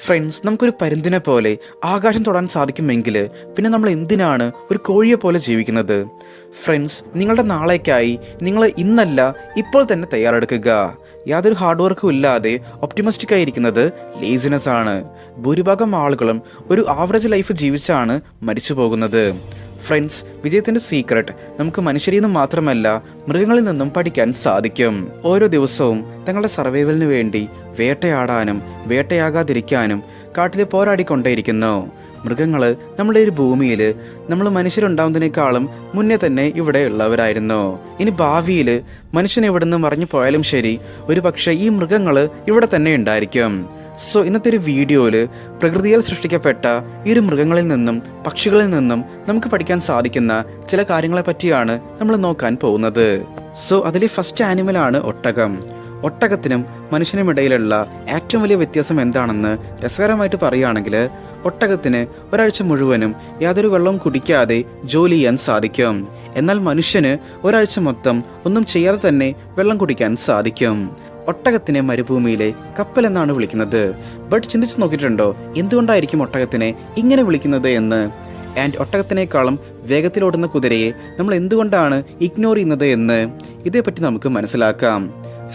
Friends, നമുക്കൊരു പരുന്തിനെ പോലെ ആകാശം തൊടാൻ സാധിക്കുമെങ്കിൽ പിന്നെ നമ്മൾ എന്തിനാണ് ഒരു കോഴിയെ പോലെ ജീവിക്കുന്നത്? ഫ്രണ്ട്സ്, നിങ്ങളുടെ നാളേക്കായി നിങ്ങൾ ഇന്നല്ല ഇപ്പോൾ തന്നെ തയ്യാറെടുക്കുക. യാതൊരു ഹാർഡ് വർക്കും ഇല്ലാതെ ഒപ്റ്റിമിസ്റ്റിക് ആയിരിക്കുന്നത് ലേസിനെസ് ആണ്. ഭൂരിഭാഗം ആളുകളും ഒരു ആവറേജ് ലൈഫ് ജീവിച്ചാണ് മരിച്ചു പോകുന്നത്. ഫ്രണ്ട്സ്, വിജയത്തിൻ്റെ സീക്രട്ട് നമുക്ക് മനുഷ്യരിൽ നിന്നും മാത്രമല്ല മൃഗങ്ങളിൽ നിന്നും പഠിക്കാൻ സാധിക്കും. ഓരോ ദിവസവും തങ്ങളുടെ സർവൈവലിന് വേണ്ടി വേട്ടയാടാനും വേട്ടയാകാതിരിക്കാനും കാട്ടിൽ പോരാടിക്കൊണ്ടേയിരിക്കുന്നു. മൃഗങ്ങൾ നമ്മുടെ ഒരു ഭൂമിയിൽ നമ്മൾ മനുഷ്യരുണ്ടാവുന്നതിനേക്കാളും മുന്നേ തന്നെ ഇവിടെ ഉള്ളവരായിരുന്നു. ഇനി ഭാവിയിൽ മനുഷ്യൻ എവിടെ നിന്ന് മറിഞ്ഞു പോയാലും ശരി, ഒരു പക്ഷേ ഈ മൃഗങ്ങൾ ഇവിടെ തന്നെ ഉണ്ടായിരിക്കും. സോ ഇന്നത്തെ ഒരു വീഡിയോയിൽ പ്രകൃതിയാൽ സൃഷ്ടിക്കപ്പെട്ട ഈ ഒരു മൃഗങ്ങളിൽ നിന്നും പക്ഷികളിൽ നിന്നും നമുക്ക് പഠിക്കാൻ സാധിക്കുന്ന ചില കാര്യങ്ങളെ പറ്റിയാണ് നമ്മൾ നോക്കാൻ പോകുന്നത്. സോ അതിലെ ഫസ്റ്റ് ആനിമലാണ് ഒട്ടകം. ഒട്ടകത്തിനും മനുഷ്യനും ഇടയിലുള്ള ഏറ്റവും വലിയ വ്യത്യാസം എന്താണെന്ന് രസകരമായിട്ട് പറയുകയാണെങ്കിൽ, ഒട്ടകത്തിന് ഒരാഴ്ച മുഴുവനും യാതൊരു വെള്ളവും കുടിക്കാതെ ജോലി ചെയ്യാൻ സാധിക്കും. എന്നാൽ മനുഷ്യന് ഒരാഴ്ച മൊത്തം ഒന്നും ചെയ്യാതെ തന്നെ വെള്ളം കുടിക്കാൻ സാധിക്കും. ഒട്ടകത്തിനെ മരുഭൂമിയിലെ കപ്പൽ എന്നാണ് വിളിക്കുന്നത്. ബട്ട് ചിന്തിച്ച് നോക്കിയിട്ടുണ്ടോ എന്തുകൊണ്ടായിരിക്കും ഒട്ടകത്തിനെ ഇങ്ങനെ വിളിക്കുന്നത് എന്ന്? ആൻഡ് ഒട്ടകത്തിനേക്കാളും വേഗത്തിലോടുന്ന കുതിരയെ നമ്മൾ എന്തുകൊണ്ടാണ് ഇഗ്നോർ ചെയ്യുന്നത് എന്ന് ഇതേപ്പറ്റി നമുക്ക് മനസ്സിലാക്കാം.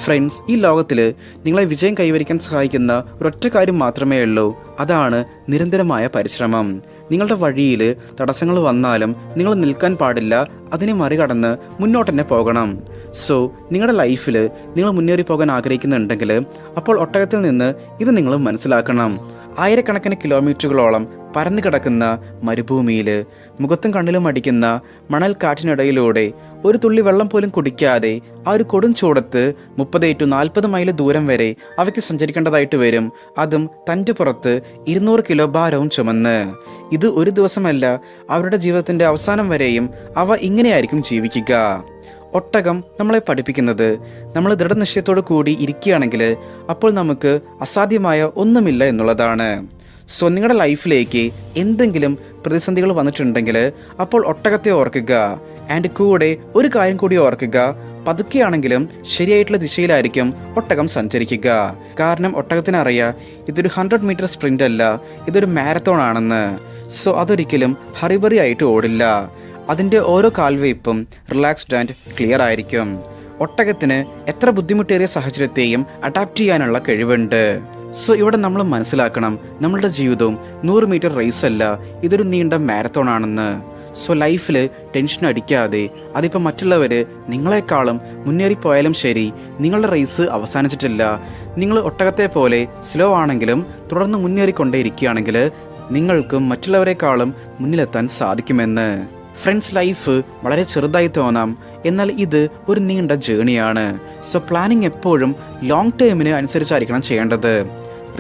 ഫ്രണ്ട്സ്, ഈ ലോകത്തിൽ നിങ്ങളെ വിജയം കൈവരിക്കാൻ സഹായിക്കുന്ന ഒരൊറ്റ കാര്യം മാത്രമേ ഉള്ളൂ. അതാണ് നിരന്തരമായ പരിശ്രമം. നിങ്ങളുടെ വഴിയിൽ തടസ്സങ്ങൾ വന്നാലും നിങ്ങൾ നിൽക്കാൻ പാടില്ല, അതിനെ മറികടന്ന് മുന്നോട്ട് തന്നെ പോകണം. സോ നിങ്ങളുടെ ലൈഫിൽ നിങ്ങൾ മുന്നേറി പോകാൻ ആഗ്രഹിക്കുന്നുണ്ടെങ്കിൽ അപ്പോൾ ഒട്ടകത്തിൽ നിന്ന് ഇത് നിങ്ങൾ മനസ്സിലാക്കണം. ആയിരക്കണക്കിന് കിലോമീറ്ററുകളോളം പരന്നു കിടക്കുന്ന മരുഭൂമിയിൽ മുഖത്തും കണ്ണിലും അടിക്കുന്ന മണൽ കാറ്റിനിടയിലൂടെ ഒരു തുള്ളി വെള്ളം പോലും കുടിക്കാതെ ആ ഒരു കൊടും ചൂടത്ത് 30 to 40 മൈൽ ദൂരം വരെ അവയ്ക്ക് സഞ്ചരിക്കേണ്ടതായിട്ട് വരും. അതും തൻ്റെ പുറത്ത് 200 കിലോ ഭാരവും ചുമന്ന്. ഇത് ഒരു ദിവസമല്ല, അവരുടെ ജീവിതത്തിൻ്റെ അവസാനം വരെയും അവ ഇങ്ങനെയായിരിക്കും ജീവിക്കുക. ഒട്ടകം നമ്മളെ പഠിപ്പിക്കുന്നത് നമ്മൾ ദൃഢനിശ്ചയത്തോടു കൂടി ഇരിക്കുകയാണെങ്കിൽ അപ്പോൾ നമുക്ക് അസാധ്യമായ ഒന്നുമില്ല എന്നുള്ളതാണ്. സോ നിങ്ങളുടെ ലൈഫിലേക്ക് എന്തെങ്കിലും പ്രതിസന്ധികൾ വന്നിട്ടുണ്ടെങ്കിൽ അപ്പോൾ ഒട്ടകത്തെ ഓർക്കുക. ആൻഡ് കൂടെ ഒരു കാര്യം കൂടി ഓർക്കുക, പതുക്കെയാണെങ്കിലും ശരിയായിട്ടുള്ള ദിശയിലായിരിക്കും ഒട്ടകം സഞ്ചരിക്കുക. കാരണം ഒട്ടകത്തിനറിയാം ഇതൊരു 100 മീറ്റർ സ്പ്രിൻ്റ് അല്ല, ഇതൊരു മാരത്തോൺ ആണെന്ന്. സോ അതൊരിക്കലും ഹറിബറി ആയിട്ട് ഓടില്ല. അതിൻ്റെ ഓരോ കാൽവയ്പും റിലാക്സ്ഡ് ആൻഡ് ക്ലിയർ ആയിരിക്കും. ഒട്ടകത്തിന് എത്ര ബുദ്ധിമുട്ടേറിയ സാഹചര്യത്തെയും അഡാപ്റ്റ് ചെയ്യാനുള്ള കഴിവുണ്ട്. സോ ഇവിടെ നമ്മൾ മനസ്സിലാക്കണം, നമ്മളുടെ ജീവിതവും 100 മീറ്റർ റേസ് അല്ല, ഇതൊരു നീണ്ട മാരത്തോൺ ആണെന്ന്. സോ ലൈഫിൽ ടെൻഷൻ അടിക്കാതെ, അതിപ്പോൾ മറ്റുള്ളവർ നിങ്ങളെക്കാളും മുന്നേറിപ്പോയാലും ശരി, നിങ്ങളുടെ റേസ് അവസാനിച്ചിട്ടില്ല. നിങ്ങൾ ഒട്ടകത്തെ പോലെ സ്ലോ ആണെങ്കിലും തുടർന്ന് മുന്നേറിക്കൊണ്ടേയിരിക്കുകയാണെങ്കിൽ നിങ്ങൾക്കും മറ്റുള്ളവരെക്കാളും മുന്നിലെത്താൻ സാധിക്കുമെന്ന്. ഫ്രണ്ട്സ്, ലൈഫ് വളരെ ചെറുതായി തോന്നാം, എന്നാൽ ഇത് ഒരു നീണ്ട ജേണിയാണ്. സോ പ്ലാനിങ് എപ്പോഴും ലോങ് ടേമിന് അനുസരിച്ചായിരിക്കണം ചെയ്യേണ്ടത്.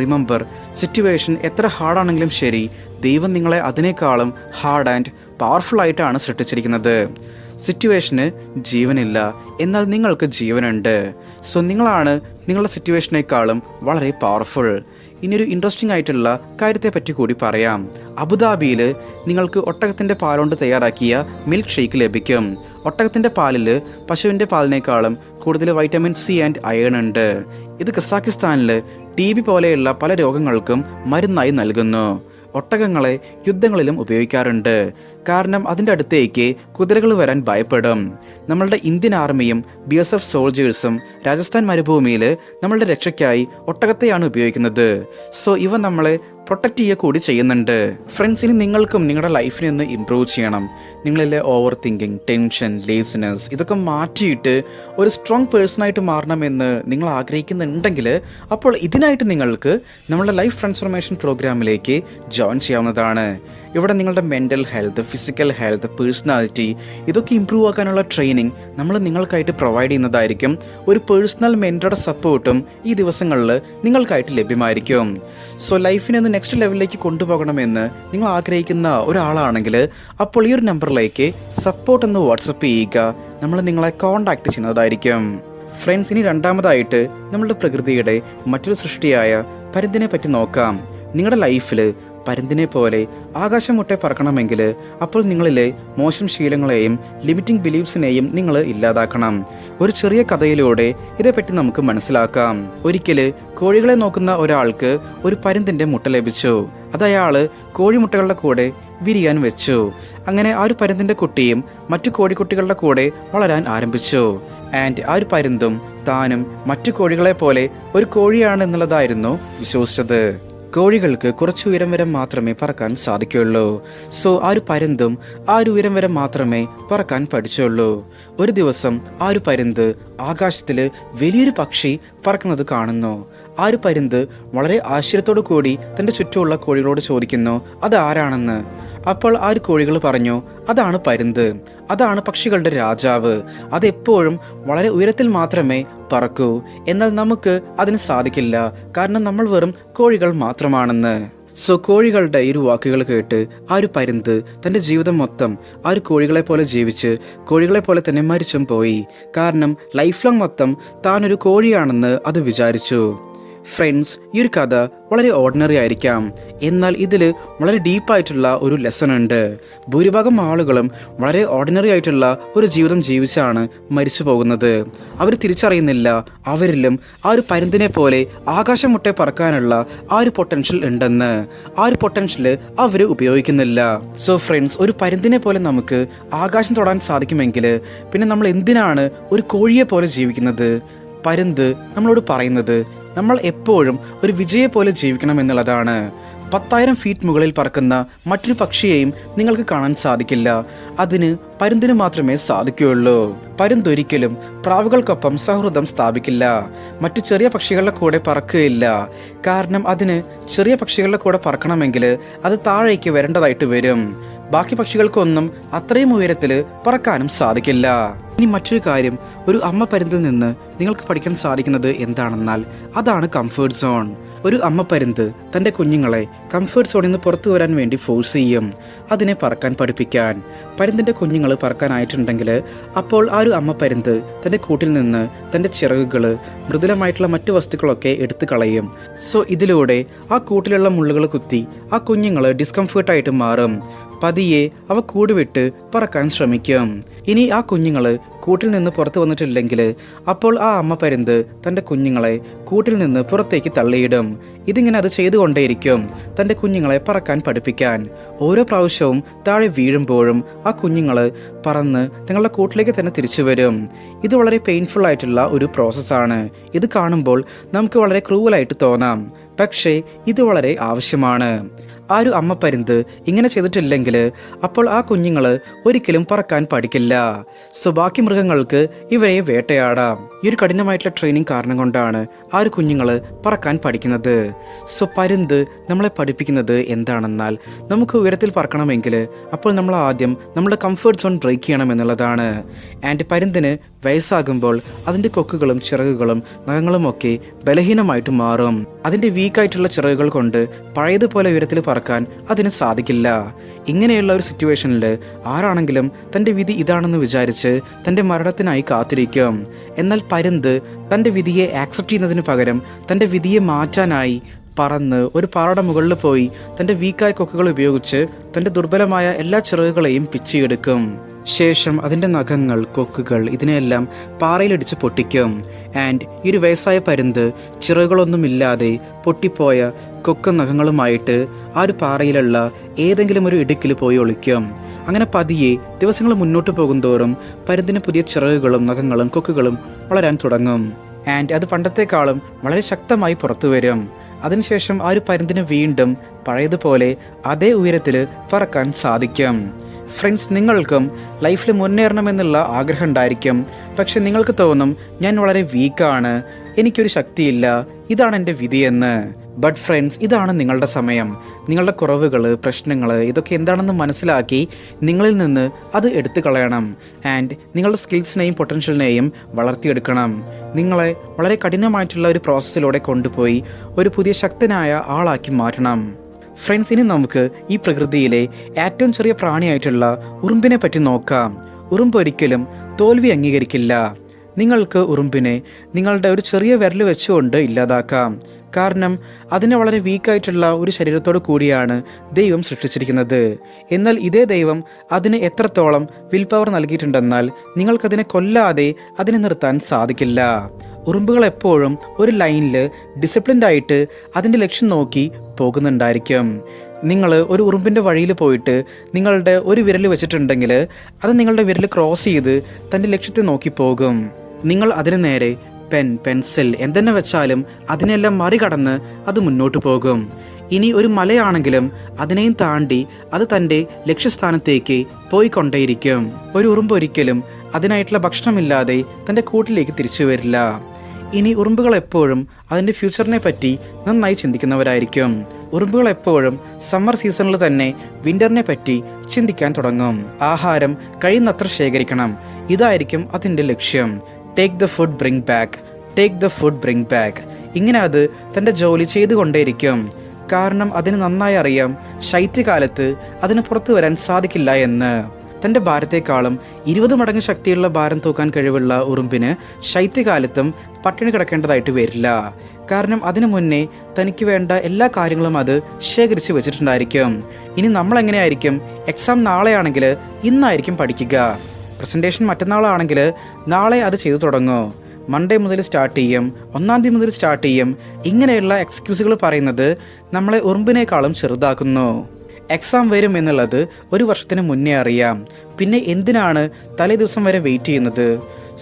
റിമെമ്പർ, സിറ്റുവേഷൻ എത്ര ഹാർഡാണെങ്കിലും ശരി, ദൈവം നിങ്ങളെ അതിനേക്കാളും ഹാർഡ് ആൻഡ് പവർഫുൾ ആയിട്ടാണ് സൃഷ്ടിച്ചിരിക്കുന്നത്. സിറ്റുവേഷന് ജീവനില്ല, എന്നാൽ നിങ്ങൾക്ക് ജീവനുണ്ട്. സോ നിങ്ങളാണ് നിങ്ങളുടെ സിറ്റുവേഷനേക്കാളും വളരെ പവർഫുൾ. ഇനിയൊരു ഇൻട്രസ്റ്റിംഗ് ആയിട്ടുള്ള കാര്യത്തെ പറ്റി കൂടി പറയാം. അബുദാബിയിൽ നിങ്ങൾക്ക് ഒട്ടകത്തിൻ്റെ പാലുകൊണ്ട് തയ്യാറാക്കിയ മിൽക്ക് ഷേക്ക് ലഭിക്കും. ഒട്ടകത്തിൻ്റെ പാലിൽ പശുവിൻ്റെ പാലിനേക്കാളും കൂടുതൽ വൈറ്റമിൻ സി ആൻഡ് അയൺ ഉണ്ട്. ഇത് കസാക്കിസ്ഥാനിൽ TB പോലെയുള്ള പല രോഗങ്ങൾക്കും മരുന്നായി നൽകുന്നു. ഒട്ടകങ്ങളെ യുദ്ധങ്ങളിലും ഉപയോഗിക്കാറുണ്ട്, കാരണം അതിൻ്റെ അടുത്തേക്ക് കുതിരകൾ വരാൻ ഭയപ്പെടും. നമ്മളുടെ ഇന്ത്യൻ ആർമിയും BSF സോൾജേഴ്സും രാജസ്ഥാൻ മരുഭൂമിയിൽ നമ്മളുടെ രക്ഷയ്ക്കായി ഒട്ടകത്തെയാണ് ഉപയോഗിക്കുന്നത്. സോ ഇവ നമ്മളെ പ്രൊട്ടക്റ്റ് ചെയ്യുക കൂടി ചെയ്യുന്നുണ്ട്. ഫ്രണ്ട്സ്, ഇനി നിങ്ങൾക്കും നിങ്ങളുടെ ലൈഫിനെ ഒന്ന് ഇമ്പ്രൂവ് ചെയ്യണം. നിങ്ങളിലെ ഓവർ തിങ്കിങ്, ടെൻഷൻ, ലേസിനെസ് ഇതൊക്കെ മാറ്റിയിട്ട് ഒരു സ്ട്രോങ് പേഴ്സണായിട്ട് മാറണമെന്ന് നിങ്ങൾ ആഗ്രഹിക്കുന്നുണ്ടെങ്കിൽ അപ്പോൾ ഇതിനായിട്ട് നിങ്ങൾക്ക് നമ്മളുടെ ലൈഫ് ട്രാൻസ്ഫോർമേഷൻ പ്രോഗ്രാമിലേക്ക് ജോയിൻ ചെയ്യാവുന്നതാണ്. ഇവിടെ നിങ്ങളുടെ mental health, physical health, personality ഇതൊക്കെ ഇമ്പ്രൂവ് ആക്കാനുള്ള ട്രെയിനിങ് നമ്മൾ നിങ്ങൾക്കായിട്ട് പ്രൊവൈഡ് ചെയ്യുന്നതായിരിക്കും. ഒരു പേഴ്സണൽ മെൻറ്ററുടെ സപ്പോർട്ടും ഈ ദിവസങ്ങളിൽ നിങ്ങൾക്കായിട്ട് ലഭ്യമായിരിക്കും. സോ ലൈഫിനെ ഒന്ന് നെക്സ്റ്റ് ലെവലിലേക്ക് കൊണ്ടുപോകണമെന്ന് നിങ്ങൾ ആഗ്രഹിക്കുന്ന ഒരാളാണെങ്കിൽ അപ്പോൾ ഈ ഒരു നമ്പറിലേക്ക് സപ്പോർട്ട് എന്ന് വാട്സപ്പ് ചെയ്യുക. നമ്മൾ നിങ്ങളെ കോൺടാക്റ്റ് ചെയ്യുന്നതായിരിക്കും. ഫ്രണ്ട്സ്, ഇനി രണ്ടാമതായിട്ട് നമ്മളുടെ പ്രകൃതിയുടെ മറ്റൊരു സൃഷ്ടിയായ പരുന്തിനെ പറ്റി നോക്കാം. നിങ്ങളുടെ ലൈഫിൽ പരുന്തിനെ പോലെ ആകാശം മുട്ടെ പറക്കണമെങ്കിൽ അപ്പോൾ നിങ്ങളിലെ മോശം ശീലങ്ങളെയും ലിമിറ്റിംഗ് ബിലീഫ്സിനെയും നിങ്ങൾ ഇല്ലാതാക്കണം. ഒരു ചെറിയ കഥയിലൂടെ ഇതേപ്പറ്റി നമുക്ക് മനസ്സിലാക്കാം. ഒരിക്കല് കോഴികളെ നോക്കുന്ന ഒരാൾക്ക് ഒരു പരുന്തിന്റെ മുട്ട ലഭിച്ചു. അത് അയാള് കോഴിമുട്ടകളുടെ കൂടെ വിരിയാൻ വെച്ചു. അങ്ങനെ ആ ഒരു പരുന്തിന്റെ കുട്ടിയും മറ്റു കോഴിക്കുട്ടികളുടെ കൂടെ വളരാൻ ആരംഭിച്ചു. ആൻഡ് ആ ഒരു പരുന്തും താനും മറ്റു കോഴികളെ പോലെ ഒരു കോഴിയാണ് എന്നുള്ളതായിരുന്നു വിശ്വസിച്ചത്. കോഴികൾക്ക് കുറച്ച് ഉയരം വരെ മാത്രമേ പറക്കാൻ സാധിക്കുകയുള്ളൂ. സോ ആ ഒരു പരുന്തും ആ ഒരു ഉയരം വരെ മാത്രമേ പറക്കാൻ പഠിച്ചുള്ളൂ. ഒരു ദിവസം ആ ഒരു പരുന്ത് ആകാശത്തിൽ വലിയൊരു പക്ഷി പറക്കുന്നത് കാണുന്നു. ആ ഒരു പരുന്ത് വളരെ ആശ്ചര്യത്തോടു കൂടി തൻ്റെ ചുറ്റുമുള്ള കോഴികളോട് ചോദിക്കുന്നു അത് ആരാണെന്ന്. അപ്പോൾ ആ ഒരു കോഴികൾ പറഞ്ഞു, അതാണ് പരുന്ത്, അതാണ് പക്ഷികളുടെ രാജാവ്. അതെപ്പോഴും വളരെ ഉയരത്തിൽ മാത്രമേ പറക്കൂ. എന്നാൽ നമുക്ക് അതിന് സാധിക്കില്ല, കാരണം നമ്മൾ വെറും കോഴികൾ മാത്രമാണെന്ന്. സോ കോഴികളുടെ ഈ ഒരു വാക്കുകൾ കേട്ട് ആ ഒരു പരുന്ത് തൻ്റെ ജീവിതം മൊത്തം ആ ഒരു കോഴികളെ പോലെ ജീവിച്ച് കോഴികളെ പോലെ തന്നെ മരിച്ചും പോയി. കാരണം ലൈഫ് ലോങ് മൊത്തം താനൊരു കോഴിയാണെന്ന് അത് വിചാരിച്ചു. ഫ്രണ്ട്സ്, ഈ ഒരു കഥ വളരെ ഓർഡിനറി ആയിരിക്കാം, എന്നാൽ ഇതിൽ വളരെ ഡീപ്പായിട്ടുള്ള ഒരു ലെസൺ ഉണ്ട്. ഭൂരിഭാഗം ആളുകളും വളരെ ഓർഡിനറി ആയിട്ടുള്ള ഒരു ജീവിതം ജീവിച്ചാണ് മരിച്ചു പോകുന്നത്. അവർ തിരിച്ചറിയുന്നില്ല അവരിലും ആ ഒരു പരുന്തിനെ പോലെ ആകാശം മുട്ടെ പറക്കാനുള്ള ആ ഒരു പൊട്ടൻഷ്യൽ ഉണ്ടെന്ന്. ആ ഒരു പൊട്ടൻഷ്യൽ അവർ ഉപയോഗിക്കുന്നില്ല. സോ ഫ്രണ്ട്സ്, ഒരു പരുന്തിനെ പോലെ നമുക്ക് ആകാശം തൊടാൻ സാധിക്കുമെങ്കിൽ പിന്നെ നമ്മൾ എന്തിനാണ് ഒരു കോഴിയെ പോലെ ജീവിക്കുന്നത്? പരുന്ത് നമ്മളോട് പറയുന്നത് നമ്മൾ എപ്പോഴും ഒരു വിജയെ പോലെ ജീവിക്കണം എന്നുള്ളതാണ്. 10,000 ഫീറ്റ് മുകളിൽ പറക്കുന്ന മറ്റൊരു പക്ഷിയെയും നിങ്ങൾക്ക് കാണാൻ സാധിക്കില്ല. അതിന് പരുന്തിന് മാത്രമേ സാധിക്കുകയുള്ളൂ. പരുന്തൊരിക്കലും പ്രാവുകൾക്കൊപ്പം സൗഹൃദം സ്ഥാപിക്കില്ല. മറ്റു ചെറിയ പക്ഷികളുടെ കൂടെ പറക്കുകയില്ല. കാരണം അതിന് ചെറിയ പക്ഷികളുടെ കൂടെ പറക്കണമെങ്കിൽ അത് താഴേക്ക് വരേണ്ടതായിട്ട് വരും. ബാക്കി പക്ഷികൾക്കൊന്നും അത്രയും ഉയരത്തിൽ പറക്കാനും സാധിക്കില്ല. ഇനി മറ്റൊരു കാര്യം, ഒരു അമ്മ പരുന്തിൽ നിന്ന് നിങ്ങൾക്ക് പഠിക്കാൻ സാധിക്കുന്നത് എന്താണെന്നാൽ അതാണ് കംഫേർട്ട് സോൺ. ഒരു അമ്മ പരുന്ത് തൻ്റെ കുഞ്ഞുങ്ങളെ കംഫേർട്ട് സോണിൽ നിന്ന് പുറത്തു വരാൻ വേണ്ടി ഫോഴ്സ് ചെയ്യും, അതിനെ പറക്കാൻ പഠിപ്പിക്കാൻ. പരുന്തിൻ്റെ കുഞ്ഞുങ്ങൾ പറക്കാനായിട്ടുണ്ടെങ്കിൽ അപ്പോൾ ആ ഒരു അമ്മ പരുന്ത് തൻ്റെ കൂട്ടിൽ നിന്ന് തൻ്റെ ചിറകുകൾ, മൃദുലമായിട്ടുള്ള മറ്റു വസ്തുക്കളൊക്കെ എടുത്തു കളയും. സോ ഇതിലൂടെ ആ കൂട്ടിലുള്ള മുള്ളുകൾ കുത്തി ആ കുഞ്ഞുങ്ങൾ ഡിസ്കംഫേർട്ടായിട്ട് മാറും. പതിയെ അവ കൂടുവിട്ട് പറക്കാൻ ശ്രമിക്കും. ഇനി ആ കുഞ്ഞുങ്ങൾ കൂട്ടിൽ നിന്ന് പുറത്തു വന്നിട്ടില്ലെങ്കിൽ അപ്പോൾ ആ അമ്മ പരുന്ത് തൻ്റെ കുഞ്ഞുങ്ങളെ കൂട്ടിൽ നിന്ന് പുറത്തേക്ക് തള്ളിയിടും. ഇതിങ്ങനെ അത് ചെയ്തുകൊണ്ടേയിരിക്കും, തൻ്റെ കുഞ്ഞുങ്ങളെ പറക്കാൻ പഠിപ്പിക്കാൻ. ഓരോ പ്രാവശ്യവും താഴെ വീഴുമ്പോഴും ആ കുഞ്ഞുങ്ങൾ പറന്ന് നിങ്ങളുടെ കൂട്ടിലേക്ക് തന്നെ തിരിച്ചു വരും. ഇത് വളരെ പെയിൻഫുൾ ആയിട്ടുള്ള ഒരു പ്രോസസ്സാണ്. ഇത് കാണുമ്പോൾ നമുക്ക് വളരെ ക്രൂവലായിട്ട് തോന്നാം, പക്ഷേ ഇത് വളരെ ആവശ്യമാണ്. ആ ഒരു അമ്മ പരുന്ത് ഇങ്ങനെ ചെയ്തിട്ടില്ലെങ്കിൽ അപ്പോൾ ആ കുഞ്ഞുങ്ങൾ ഒരിക്കലും പറക്കാൻ പഠിക്കില്ല. സോ ബാക്കി മൃഗങ്ങൾക്ക് ഇവരെ വേട്ടയാടാം. ഈ ഒരു കഠിനമായിട്ടുള്ള ട്രെയിനിങ് കാരണം കൊണ്ടാണ് ആ ഒരു കുഞ്ഞുങ്ങൾ പറക്കാൻ പഠിക്കുന്നത്. സോ പരുന്ത് നമ്മളെ പഠിപ്പിക്കുന്നത് എന്താണെന്നാൽ നമുക്ക് ഉയരത്തിൽ പറക്കണമെങ്കിൽ അപ്പോൾ നമ്മൾ ആദ്യം നമ്മുടെ കംഫേർട്ട് സോൺ ബ്രേക്ക് ചെയ്യണം എന്നുള്ളതാണ്. ആൻഡ് പരുന്തിന് വയസ്സാകുമ്പോൾ അതിൻ്റെ കൊക്കുകളും ചിറകുകളും നഖങ്ങളുമൊക്കെ ബലഹീനമായിട്ട് മാറും. അതിൻ്റെ വീക്കായിട്ടുള്ള ചിറകുകൾ കൊണ്ട് പഴയതുപോലെ ഉയരത്തിൽ പറക്കാൻ അതിന് സാധിക്കില്ല. ഇങ്ങനെയുള്ള ഒരു സിറ്റുവേഷനിൽ ആരാണെങ്കിലും തൻ്റെ വിധി ഇതാണെന്ന് വിചാരിച്ച് തൻ്റെ മരണത്തിനായി കാത്തിരിക്കും. എന്നാൽ പരുന്ത് തൻ്റെ വിധിയെ ആക്സെപ്റ്റ് ചെയ്യുന്നതിന് പകരം തൻ്റെ വിധിയെ മാറ്റാനായി പറന്ന് ഒരു പാറയുടെ മുകളിൽ പോയി തൻ്റെ വീക്കായ കൊക്കുകൾ ഉപയോഗിച്ച് തൻ്റെ ദുർബലമായ എല്ലാ ചിറകുകളെയും പിച്ചിയെടുക്കും. ശേഷം അതിൻ്റെ നഖങ്ങൾ, കൊക്കുകൾ ഇതിനെല്ലാം പാറയിലിടിച്ച് പൊട്ടിക്കും. ആൻഡ് ഈ ഒരു വയസ്സായ പരുന്ത് ചിറകുകളൊന്നുമില്ലാതെ പൊട്ടിപ്പോയ കൊക്കും നഖങ്ങളുമായിട്ട് ആ ഒരു പാറയിലുള്ള ഏതെങ്കിലും ഒരു ഇടുക്കിൽ പോയി ഒളിക്കും. അങ്ങനെ പതിയെ ദിവസങ്ങൾ മുന്നോട്ട് പോകുന്തോറും പരുന്തിന് പുതിയ ചിറകുകളും നഖങ്ങളും കൊക്കുകളും വളരാൻ തുടങ്ങും. ആൻഡ് അത് പണ്ടത്തെക്കാളും വളരെ ശക്തമായി പുറത്തു വരും. അതിനുശേഷം ആ ഒരു പരുന്തിന് വീണ്ടും പഴയതുപോലെ അതേ ഉയരത്തിൽ പറക്കാൻ സാധിക്കും. ഫ്രണ്ട്സ്, നിങ്ങൾക്കും ലൈഫിൽ മുന്നേറണമെന്നുള്ള ആഗ്രഹം ഉണ്ടായിരിക്കും. പക്ഷെ നിങ്ങൾക്ക് തോന്നും ഞാൻ വളരെ വീക്കാണ്, എനിക്കൊരു ശക്തിയില്ല, ഇതാണ് എൻ്റെ വിധിയെന്ന്. ബട്ട് ഫ്രണ്ട്സ്, ഇതാണ് നിങ്ങളുടെ സമയം. നിങ്ങളുടെ കുറവുകൾ, പ്രശ്നങ്ങൾ ഇതൊക്കെ എന്താണെന്ന് മനസ്സിലാക്കി നിങ്ങളിൽ നിന്ന് അത് എടുത്തു കളയണം. ആൻഡ് നിങ്ങളുടെ സ്കിൽസിനെയും പൊട്ടൻഷ്യലിനെയും വളർത്തിയെടുക്കണം. നിങ്ങളെ വളരെ കഠിനമായിട്ടുള്ള ഒരു പ്രോസസ്സിലൂടെ കൊണ്ടുപോയി ഒരു പുതിയ ശക്തനായ ആളാക്കി മാറ്റണം. ഫ്രണ്ട്സ്, ഇനി നമുക്ക് ഈ പ്രകൃതിയിലെ ഏറ്റവും ചെറിയ പ്രാണിയായിട്ടുള്ള ഉറുമ്പിനെ പറ്റി നോക്കാം. ഉറുമ്പ് ഒരിക്കലും തോൽവി അംഗീകരിക്കില്ല. നിങ്ങൾക്ക് ഉറുമ്പിനെ നിങ്ങളുടെ ഒരു ചെറിയ വിരൽ വെച്ചുകൊണ്ട് ഇല്ലാതാക്കാം. കാരണം അതിന് വളരെ വീക്കായിട്ടുള്ള ഒരു ശരീരത്തോടു കൂടിയാണ് ദൈവം സൃഷ്ടിച്ചിരിക്കുന്നത്. എന്നാൽ ഇതേ ദൈവം അതിന് എത്രത്തോളം വിൽ പവർ നൽകിയിട്ടുണ്ടെന്നാൽ നിങ്ങൾക്കതിനെ കൊല്ലാതെ അതിനെ നിർത്താൻ സാധിക്കില്ല. ഉറുമ്പുകൾ എപ്പോഴും ഒരു ലൈനിൽ ഡിസിപ്ലിൻഡ് ആയിട്ട് അതിൻ്റെ ലക്ഷ്യം നോക്കി പോകുന്നുണ്ടായിരിക്കും. നിങ്ങൾ ഒരു ഉറുമ്പിൻ്റെ വഴിയിൽ പോയിട്ട് നിങ്ങളുടെ ഒരു വിരൽ വെച്ചിട്ടുണ്ടെങ്കിൽ അത് നിങ്ങളുടെ വിരൽ ക്രോസ് ചെയ്ത് തൻ്റെ ലക്ഷ്യത്തെ നോക്കി പോകും. നിങ്ങൾ അതിന് നേരെ പെൻസിൽ എന്തെന്നെ വെച്ചാലും അതിനെല്ലാം മറികടന്ന് അത് മുന്നോട്ട് പോകും. ഇനി ഒരു മലയാണെങ്കിലും അതിനെയും താണ്ടി അത് തൻ്റെ ലക്ഷ്യസ്ഥാനത്തേക്ക് പോയിക്കൊണ്ടേയിരിക്കും. ഒരു ഉറുമ്പ് ഒരിക്കലും അതിനായിട്ടുള്ള ഭക്ഷണമില്ലാതെ തൻ്റെ കൂട്ടിലേക്ക് തിരിച്ചു വരില്ല. ഇനി ഉറുമ്പുകൾ എപ്പോഴും അതിൻ്റെ ഫ്യൂച്ചറിനെ പറ്റി നന്നായി ചിന്തിക്കുന്നവരായിരിക്കും. ഉറുമ്പുകൾ എപ്പോഴും സമ്മർ സീസണിൽ തന്നെ വിൻ്ററിനെ പറ്റി ചിന്തിക്കാൻ തുടങ്ങും. ആഹാരം കഴിയുന്നത്ര ശേഖരിക്കണം, ഇതായിരിക്കും അതിൻ്റെ ലക്ഷ്യം. Take the food bring back, take the food bring back. ഇങ്ങനെ അത് തൻ്റെ ജോലി ചെയ്തുകൊണ്ടേയിരിക്കും. കാരണം അതിന് നന്നായി അറിയാം ശൈത്യകാലത്ത് അതിന് പുറത്തു വരാൻ സാധിക്കില്ല എന്ന്. തൻ്റെ ഭാരത്തെക്കാളും 20 മടങ്ങ് ശക്തിയുള്ള ഭാരം തൂക്കാൻ കഴിവുള്ള ഉറുമ്പിന് ശൈത്യകാലത്തും പട്ടിണി കിടക്കേണ്ടതായിട്ട് വരില്ല. കാരണം അതിനു മുന്നേ തനിക്ക് വേണ്ട എല്ലാ കാര്യങ്ങളും അത് ശേഖരിച്ച് വെച്ചിട്ടുണ്ടായിരിക്കും. ഇനി നമ്മളെങ്ങനെയായിരിക്കും? എക്സാം നാളെയാണെങ്കിൽ ഇന്നായിരിക്കും പഠിക്കുക. പ്രസൻറ്റേഷൻ മറ്റന്നാളാണെങ്കിൽ നാളെ അത് ചെയ്തു തുടങ്ങും. മൺഡേ മുതൽ സ്റ്റാർട്ട് ചെയ്യും, 1-ാം തീയതി മുതൽ സ്റ്റാർട്ട് ചെയ്യും. ഇങ്ങനെയുള്ള എക്സ്ക്യൂസുകൾ പറയുന്നത് നമ്മളെ ഉറുമ്പിനേക്കാളും ചെറുതാക്കുന്നു. എക്സാം വരും എന്നുള്ളത് ഒരു വർഷത്തിന് മുന്നേ അറിയാം. പിന്നെ എന്തിനാണ് തലേ ദിവസം വരെ വെയിറ്റ് ചെയ്യുന്നത്?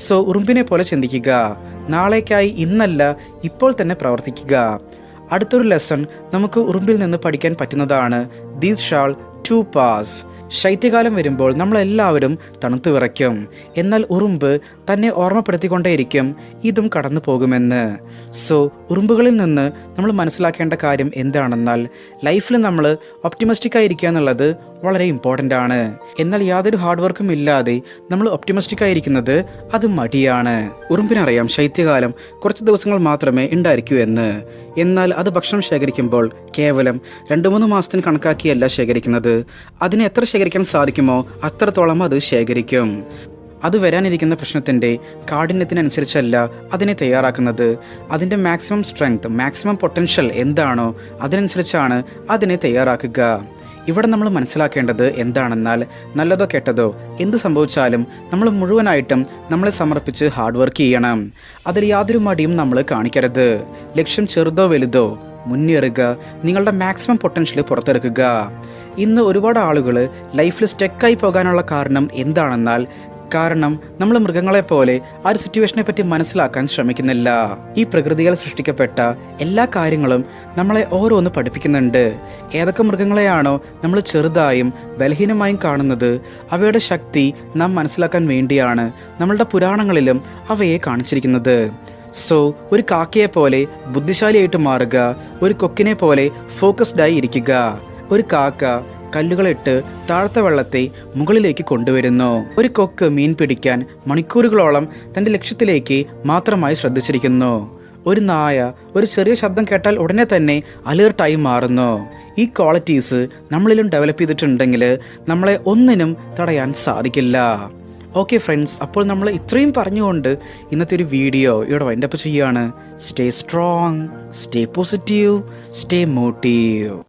സോ ഉറുമ്പിനെ പോലെ ചിന്തിക്കുക. നാളേക്കായി ഇന്നല്ല ഇപ്പോൾ തന്നെ പ്രവർത്തിക്കുക. അടുത്തൊരു ലെസൺ നമുക്ക് ഉറുമ്പിൽ നിന്ന് പഠിക്കാൻ പറ്റുന്നതാണ് ദീസ് ഷാൾ ടു പാസ്. ശൈത്യകാലം വരുമ്പോൾ നമ്മളെല്ലാവരും തണുത്തു വിറയ്ക്കും. എന്നാൽ ഉറുമ്പ് തന്നെ ഓർമ്മപ്പെടുത്തിക്കൊണ്ടേയിരിക്കും ഇതും കടന്നു പോകുമെന്ന്. സോ ഉറുമ്പുകളിൽ നിന്ന് നമ്മൾ മനസ്സിലാക്കേണ്ട കാര്യം എന്താണെന്നാൽ ലൈഫിൽ നമ്മൾ ഒപ്റ്റിമിസ്റ്റിക് ആയിരിക്കുക എന്നുള്ളത് വളരെ ഇമ്പോർട്ടൻ്റ് ആണ്. എന്നാൽ യാതൊരു ഹാർഡ് വർക്കും ഇല്ലാതെ നമ്മൾ ഒപ്റ്റിമിസ്റ്റിക് ആയിരിക്കുന്നത് അത് മടിയാണ്. ഉറുമ്പിനറിയാം ശൈത്യകാലം കുറച്ച് ദിവസങ്ങൾ മാത്രമേ ഉണ്ടായിരിക്കൂ എന്ന്. എന്നാൽ അത് ഭക്ഷണം ശേഖരിക്കുമ്പോൾ കേവലം 2-3 മാസത്തിന് കണക്കാക്കിയല്ല ശേഖരിക്കുന്നത്. അതിന് എത്ര ശേഖരിക്കാൻ സാധിക്കുമോ അത്രത്തോളം അത് ശേഖരിക്കും. അത് വരാനിരിക്കുന്ന പ്രശ്നത്തിൻ്റെ കാഠിന്യത്തിനനുസരിച്ചല്ല അതിനെ തയ്യാറാക്കുന്നത്. അതിൻ്റെ മാക്സിമം സ്ട്രെങ്ത്, മാക്സിമം പൊട്ടൻഷ്യൽ എന്താണോ അതിനനുസരിച്ചാണ് അതിനെ തയ്യാറാക്കുക. ഇവിടെ നമ്മൾ മനസ്സിലാക്കേണ്ടത് എന്താണെന്നാൽ നല്ലതോ കെട്ടതോ എന്ത് സംഭവിച്ചാലും നമ്മൾ മുഴുവനായിട്ടും നമ്മളെ സമർപ്പിച്ച് ഹാർഡ് വർക്ക് ചെയ്യണം. അതിൽ യാതൊരു മടിയും നമ്മൾ കാണിക്കരുത്. ലക്ഷ്യം ചെറുതോ വലുതോ മുന്നേറുക, നിങ്ങളുടെ മാക്സിമം പൊട്ടൻഷ്യൽ പുറത്തെടുക്കുക. ഇന്ന് ഒരുപാട് ആളുകൾ ലൈഫിൽ സ്റ്റക്കായി പോകാനുള്ള കാരണം എന്താണെന്നാൽ നമ്മൾ മൃഗങ്ങളെപ്പോലെ ആ ഒരു സിറ്റുവേഷനെ പറ്റി മനസ്സിലാക്കാൻ ശ്രമിക്കുന്നില്ല. ഈ പ്രകൃതിയാൽ സൃഷ്ടിക്കപ്പെട്ട എല്ലാ കാര്യങ്ങളും നമ്മളെ ഓരോന്ന് പഠിപ്പിക്കുന്നുണ്ട്. ഏതൊക്കെ മൃഗങ്ങളെയാണോ നമ്മൾ ചെറുതായും ബലഹീനമായും കാണുന്നത് അവയുടെ ശക്തി നാം മനസ്സിലാക്കാൻ വേണ്ടിയാണ് നമ്മളുടെ പുരാണങ്ങളിലും അവയെ കാണിച്ചിരിക്കുന്നത്. സോ ഒരു കാക്കയെ പോലെ ബുദ്ധിശാലിയായിട്ട് മാറുക, ഒരു കൊക്കിനെ പോലെ ഫോക്കസ്ഡായി ഇരിക്കുക. ഒരു കാക്ക കല്ലുകളിട്ട് താഴത്തെ വെള്ളത്തെ മുകളിലേക്ക് കൊണ്ടുവരുന്നു. ഒരു കൊക്ക് മീൻ പിടിക്കാൻ മണിക്കൂറുകളോളം തൻ്റെ ലക്ഷ്യത്തിലേക്ക് മാത്രമായി ശ്രദ്ധിച്ചിരിക്കുന്നു. ഒരു നായ ഒരു ചെറിയ ശബ്ദം കേട്ടാൽ ഉടനെ തന്നെ അലേർട്ടായി മാറുന്നു. ഈ ക്വാളിറ്റീസ് നമ്മളിലും ഡെവലപ്പ് ചെയ്തിട്ടുണ്ടെങ്കിൽ നമ്മളെ ഒന്നിനും തടയാൻ സാധിക്കില്ല. ഓക്കെ ഫ്രണ്ട്സ്, അപ്പോൾ നമ്മൾ ഇത്രയും പറഞ്ഞുകൊണ്ട് ഇന്നത്തെ ഒരു വീഡിയോ ഇവിടെ വൈൻഡപ്പ് ചെയ്യുകയാണ്. Stay strong, stay positive, stay motive.